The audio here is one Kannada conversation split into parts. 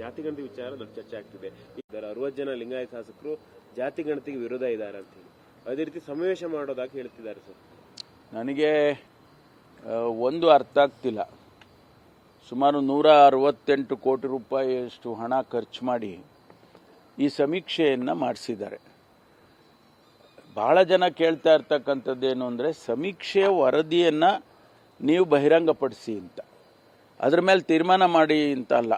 ಜಾತಿ ಗಣತಿ ವಿಚಾರ ದೊಡ್ಡ ಚರ್ಚೆ ಆಗ್ತಿದೆ. ಇದರ 60 ಜನ ಲಿಂಗಾಯತ ಶಾಸಕರು ಜಾತಿ ಗಣತಿಗೆ ವಿರೋಧ ಇದ್ದಾರೆ ಅಂತ ಹೇಳಿ ಅದೇ ರೀತಿ ಸಮಾವೇಶ ಮಾಡೋದಾಗಿ ಹೇಳ್ತಿದ್ದಾರೆ ಸರ್. ನನಗೆ ಒಂದು ಅರ್ಥ ಆಗ್ತಿಲ್ಲ. ಸುಮಾರು 168 ಕೋಟಿ ರೂಪಾಯಿಯಷ್ಟು ಹಣ ಖರ್ಚು ಮಾಡಿ ಈ ಸಮೀಕ್ಷೆಯನ್ನು ಮಾಡಿಸಿದ್ದಾರೆ. ಬಹಳ ಜನ ಕೇಳ್ತಾ ಇರ್ತಕ್ಕಂಥದ್ದೇನು ಅಂದರೆ ಸಮೀಕ್ಷೆಯ ವರದಿಯನ್ನು ನೀವು ಬಹಿರಂಗಪಡಿಸಿ ಅಂತ, ಅದ್ರ ಮೇಲೆ ತೀರ್ಮಾನ ಮಾಡಿ ಅಂತ ಅಲ್ಲ.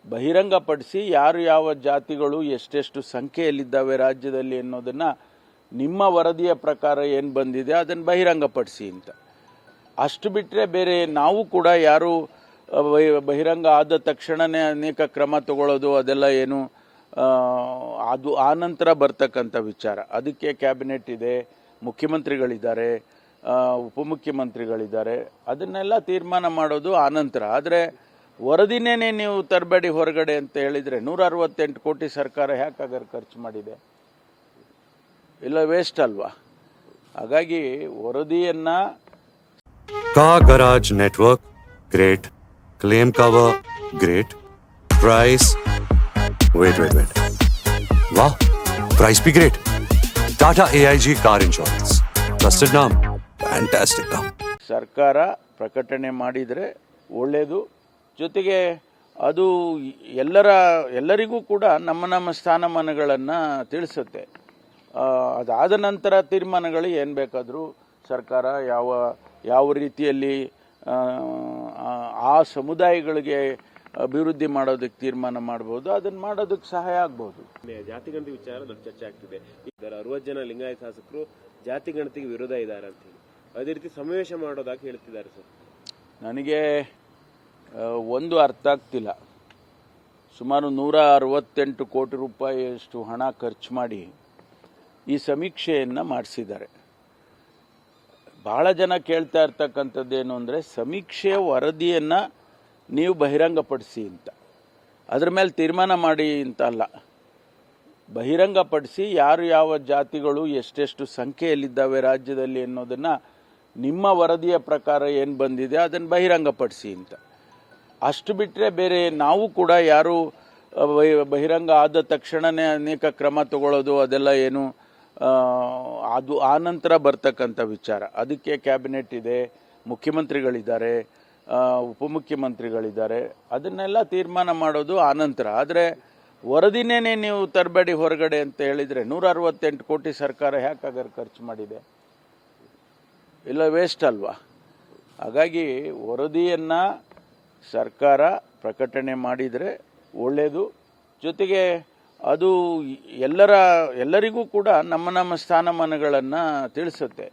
ಬಹಿರಂಗಪಡಿಸಿ ಯಾರು ಯಾವ ಜಾತಿಗಳು ಎಷ್ಟೆಷ್ಟು ಸಂಖ್ಯೆಯಲ್ಲಿದ್ದಾವೆ ರಾಜ್ಯದಲ್ಲಿ ಅನ್ನೋದನ್ನು ನಿಮ್ಮ ವರದಿಯ ಪ್ರಕಾರ ಏನು ಬಂದಿದೆ ಅದನ್ನು ಬಹಿರಂಗಪಡಿಸಿ ಅಂತ. ಅಷ್ಟು ಬಿಟ್ಟರೆ ಬೇರೆ ನಾವು ಕೂಡ ಯಾರು ಬಹಿರಂಗ ಆದ ತಕ್ಷಣವೇ ಅನೇಕ ಕ್ರಮ ತಗೊಳ್ಳೋದು ಅದೆಲ್ಲ ಏನು ಅದು ಆ ನಂತರ ಬರ್ತಕ್ಕಂಥ ವಿಚಾರ. ಅದಕ್ಕೆ ಕ್ಯಾಬಿನೆಟ್ ಇದೆ, ಮುಖ್ಯಮಂತ್ರಿಗಳಿದ್ದಾರೆ, ಉಪಮುಖ್ಯಮಂತ್ರಿಗಳಿದ್ದಾರೆ, ಅದನ್ನೆಲ್ಲ ತೀರ್ಮಾನ ಮಾಡೋದು ಆನಂತರ. ಆದರೆ ವರದಿನೇ ನೀವು ತರಬೇಡಿ ಹೊರಗಡೆ ಅಂತ ಹೇಳಿದರೆ 168 ಕೋಟಿ ಸರ್ಕಾರ ಯಾಕಾಗಾರ ಖರ್ಚು ಮಾಡಿದೆ? ಇಲ್ಲ ವೇಸ್ಟ್ ಅಲ್ವಾ? ಹಾಗಾಗಿ ವರದಿಯನ್ನ car garage network great, claim cover great, price wait वाह, प्राइस भी great. Tata AIG car insurance, trusted नाम, फैंटास्टिक नाम. ಸರ್ಕಾರ ಪ್ರಕಟಣೆ ಮಾಡಿದರೆ ಒಳ್ಳೆಯದು. ಜೊತೆಗೆ ಅದು ಎಲ್ಲರಿಗೂ ಕೂಡ ನಮ್ಮ ಸ್ಥಾನಮಾನಗಳನ್ನು ತಿಳಿಸುತ್ತೆ. ಅದಾದ ನಂತರ ತೀರ್ಮಾನಗಳು ಏನು ಬೇಕಾದರೂ ಸರ್ಕಾರ ಯಾವ ರೀತಿಯಲ್ಲಿ ಆ ಸಮುದಾಯಗಳಿಗೆ ಅಭಿವೃದ್ಧಿ ಮಾಡೋದಕ್ಕೆ ತೀರ್ಮಾನ ಮಾಡ್ಬೋದು, ಅದನ್ನು ಮಾಡೋದಕ್ಕೆ ಸಹಾಯ ಆಗ್ಬೋದು. ಜಾತಿ ಗಣತಿ ವಿಚಾರ ದೊಡ್ಡ ಚರ್ಚೆ ಆಗ್ತಿದೆ. ಇದರ 60 ಜನ ಲಿಂಗಾಯತ ಶಾಸಕರು ಜಾತಿ ಗಣತಿಗೆ ವಿರೋಧ ಇದ್ದಾರೆ ಅಂತ ಹೇಳಿ ಅದೇ ರೀತಿ ಸಮಾವೇಶ ಮಾಡೋದಾಗಿ ಹೇಳ್ತಿದ್ದಾರೆ ಸರ್. ನನಗೆ ಒಂದು ಅರ್ಥ ಆಗ್ತಿಲ್ಲ. ಸುಮಾರು 168 ಕೋಟಿ ರೂಪಾಯಿಯಷ್ಟು ಹಣ ಖರ್ಚು ಮಾಡಿ ಈ ಸಮೀಕ್ಷೆಯನ್ನು ಮಾಡಿಸಿದ್ದಾರೆ. ಬಹಳ ಜನ ಕೇಳ್ತಾ ಇರ್ತಕ್ಕಂಥದ್ದೇನು ಅಂದರೆ ಸಮೀಕ್ಷೆಯ ವರದಿಯನ್ನು ನೀವು ಬಹಿರಂಗಪಡಿಸಿ ಅಂತ, ಅದ್ರ ಮೇಲೆ ತೀರ್ಮಾನ ಮಾಡಿ ಅಂತ ಅಲ್ಲ. ಬಹಿರಂಗಪಡಿಸಿ ಯಾರು ಯಾವ ಜಾತಿಗಳು ಎಷ್ಟೆಷ್ಟು ಸಂಖ್ಯೆಯಲ್ಲಿದ್ದಾವೆ ರಾಜ್ಯದಲ್ಲಿ ಅನ್ನೋದನ್ನು ನಿಮ್ಮ ವರದಿಯ ಪ್ರಕಾರ ಏನು ಬಂದಿದೆ ಅದನ್ನು ಬಹಿರಂಗಪಡಿಸಿ ಅಂತ. ಅಷ್ಟು ಬಿಟ್ಟರೆ ಬೇರೆ ನಾವು ಕೂಡ ಯಾರು ಬಹಿರಂಗ ಆದ ತಕ್ಷಣವೇ ಅನೇಕ ಕ್ರಮ ತಗೊಳ್ಳೋದು ಅದೆಲ್ಲ ಏನು ಅದು ಆ ನಂತರ ಬರ್ತಕ್ಕಂಥ ವಿಚಾರ. ಅದಕ್ಕೆ ಕ್ಯಾಬಿನೆಟ್ ಇದೆ, ಮುಖ್ಯಮಂತ್ರಿಗಳಿದ್ದಾರೆ, ಉಪಮುಖ್ಯಮಂತ್ರಿಗಳಿದ್ದಾರೆ, ಅದನ್ನೆಲ್ಲ ತೀರ್ಮಾನ ಮಾಡೋದು ಆನಂತರ. ಆದರೆ ವರದಿನೇ ನೀವು ತರಬೇಡಿ ಹೊರಗಡೆ ಅಂತ ಹೇಳಿದರೆ 168 ಕೋಟಿ ಸರ್ಕಾರ ಯಾಕಾಗಾರ ಖರ್ಚು ಮಾಡಿದೆ? ಇಲ್ಲ ವೇಸ್ಟ್ ಅಲ್ವಾ? ಹಾಗಾಗಿ ವರದಿಯನ್ನು ಸರ್ಕಾರ ಪ್ರಕಟಣೆ ಮಾಡಿದರೆ ಒಳ್ಳೆಯದು. ಜೊತೆಗೆ ಅದು ಎಲ್ಲರಿಗೂ ಕೂಡ ನಮ್ಮ ಸ್ಥಾನಮಾನಗಳನ್ನು ತಿಳಿಸುತ್ತೆ.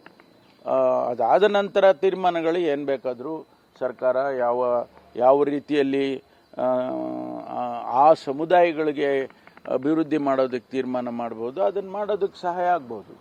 ಅದಾದ ನಂತರ ತೀರ್ಮಾನಗಳು ಏನು ಬೇಕಾದರೂ ಸರ್ಕಾರ ಯಾವ ರೀತಿಯಲ್ಲಿ ಆ ಸಮುದಾಯಗಳಿಗೆ ಅಭಿವೃದ್ಧಿ ಮಾಡೋದಕ್ಕೆ ತೀರ್ಮಾನ ಮಾಡ್ಬೋದು, ಅದನ್ನು ಮಾಡೋದಕ್ಕೆ ಸಹಾಯ ಆಗ್ಬೋದು.